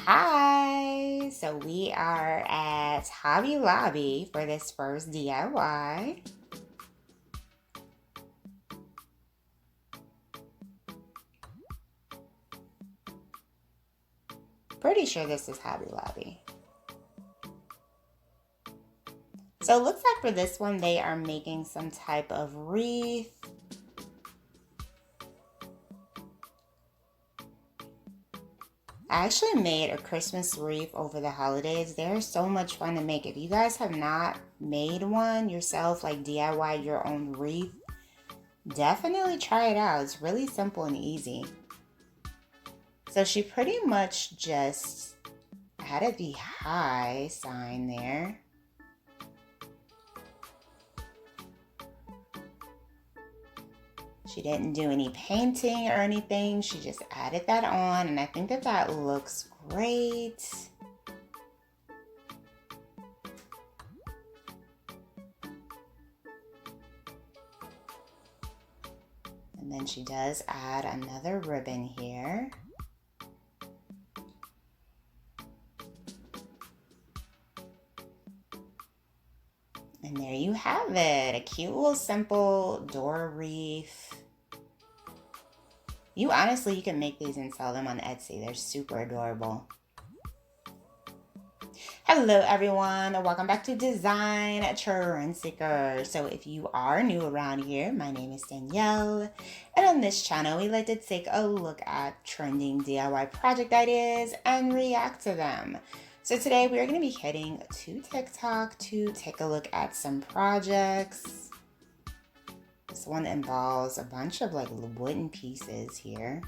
Hi! So we are at Hobby Lobby for this first DIY. Pretty sure this is Hobby Lobby. So it looks like for this one they are making some type of wreath. I actually made a Christmas wreath over the holidays. They're so much fun to make. If you guys have not made one yourself, like DIY your own wreath, definitely try it out. It's really simple and easy. So she pretty much just added the high sign there. She didn't do any painting or anything. She just added that on, and I think that that looks great. And then she does add another ribbon here. And there you have it, a cute little simple door wreath. You can make these and sell them on Etsy. They're super adorable. Hello everyone, welcome back to Design Trend Seeker. So if you are new around here, my name is Danielle, and on this channel we like to take a look at trending DIY project ideas and react to them. So today we are going to be heading to TikTok to take a look at some projects. This one involves a bunch of like wooden pieces here.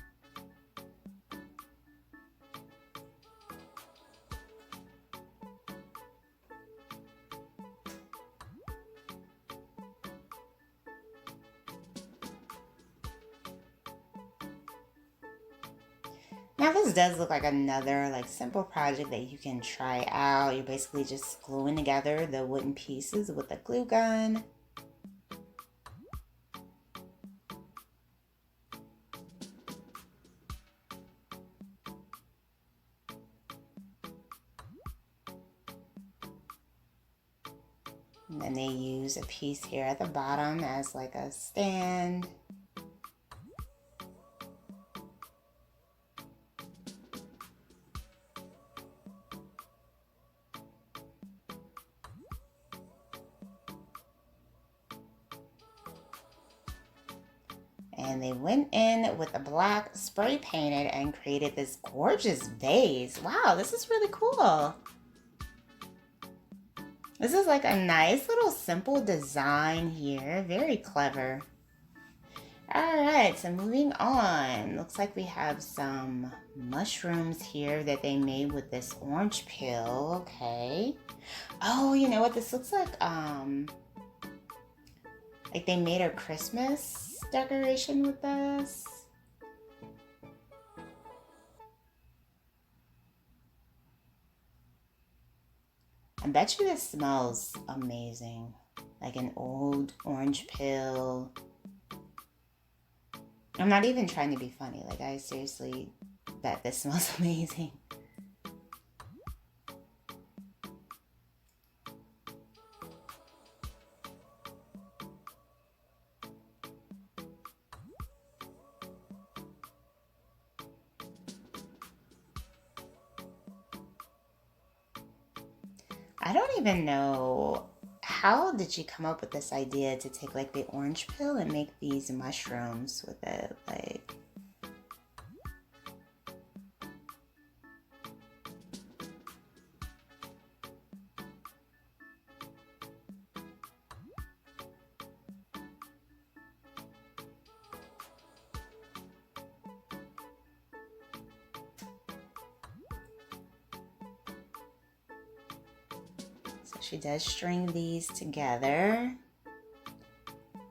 Now this does look like another like simple project that you can try out. You're basically just gluing together the wooden pieces with a glue gun. And then they use a piece here at the bottom as like a stand. And they went in with a black spray painted and created this gorgeous vase. Wow, this is really cool. This is like a nice little simple design here. Very clever. Alright, so moving on. Looks like we have some mushrooms here that they made with this orange peel. Okay. Oh, you know what? This looks like they made a Christmas decoration with this. I bet you this smells amazing. Like an old orange peel. I'm not even trying to be funny. Like, I seriously bet this smells amazing. I don't even know, how did she come up with this idea to take like the orange peel and make these mushrooms with it? Like, so she does string these together.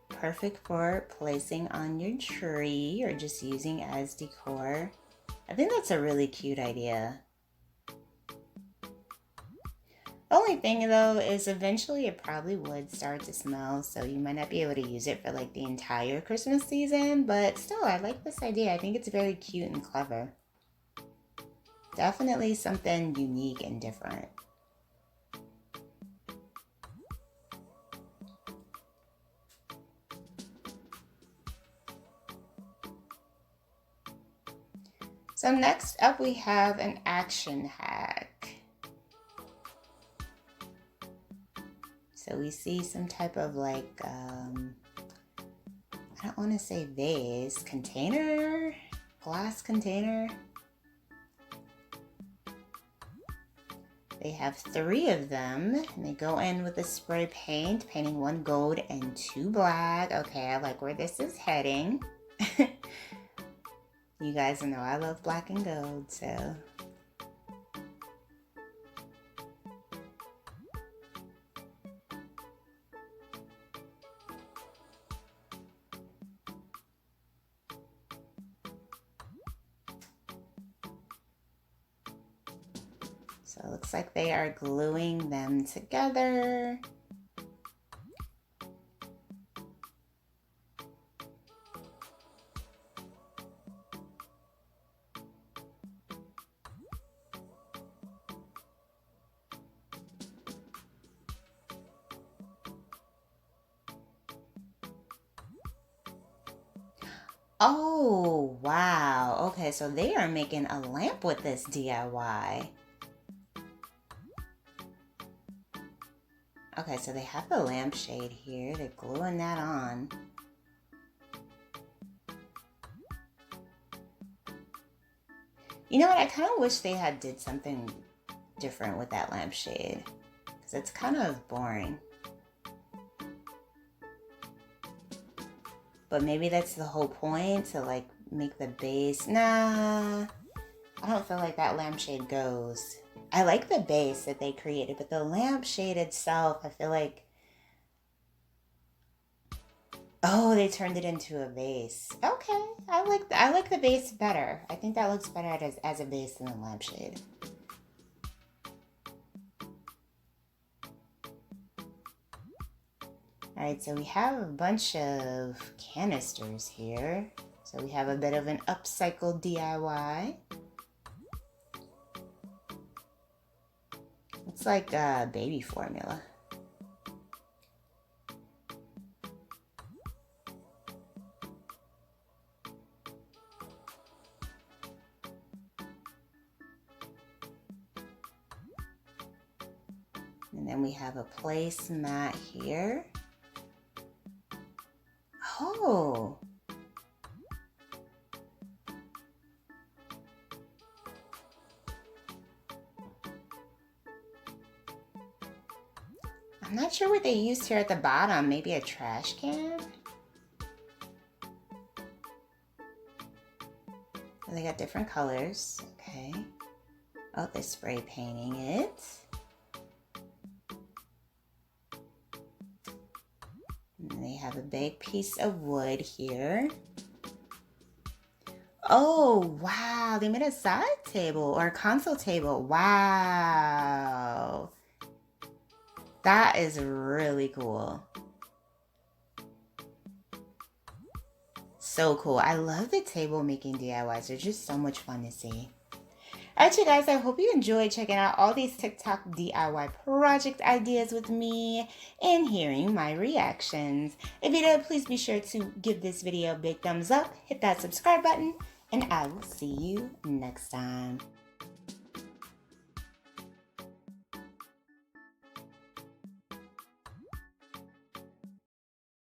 Perfect for placing on your tree or just using as decor. I think that's a really cute idea. The only thing though is eventually it probably would start to smell, so you might not be able to use it for like the entire Christmas season, but still I like this idea. I think it's very cute and clever. Definitely something unique and different. So next up we have an action hack. So we see some type of like, I don't want to say vase, container, glass container. They have 3 of them, and they go in with a spray paint, painting 1 gold and 2 black. Okay, I like where this is heading. You guys know I love black and gold, so. So it looks like they are gluing them together. Oh, wow. Okay, so they are making a lamp with this DIY. Okay, so they have the lampshade here. They're gluing that on. You know what? I kind of wish they had did something different with that lampshade, because it's kind of boring. But maybe that's the whole point, to like make the base. Nah, I don't feel like that lampshade goes. I like the base that they created, but the lampshade itself, I feel like, oh, they turned it into a vase. Okay, I like the base better. I think that looks better as a base than a lampshade. All right, so we have a bunch of canisters here. So we have a bit of an upcycled DIY. It's like baby formula. And then we have a placemat here. Oh. I'm not sure what they used here at the bottom. Maybe a trash can? And they got different colors. Okay. Oh, they're spray painting it. And they have a big piece of wood here. Oh, wow. They made a side table or a console table. Wow. That is really cool. So cool. I love the table making DIYs. They're just so much fun to see. Alright, you guys, I hope you enjoyed checking out all these TikTok DIY project ideas with me and hearing my reactions. If you did, please be sure to give this video a big thumbs up, hit that subscribe button, and I will see you next time.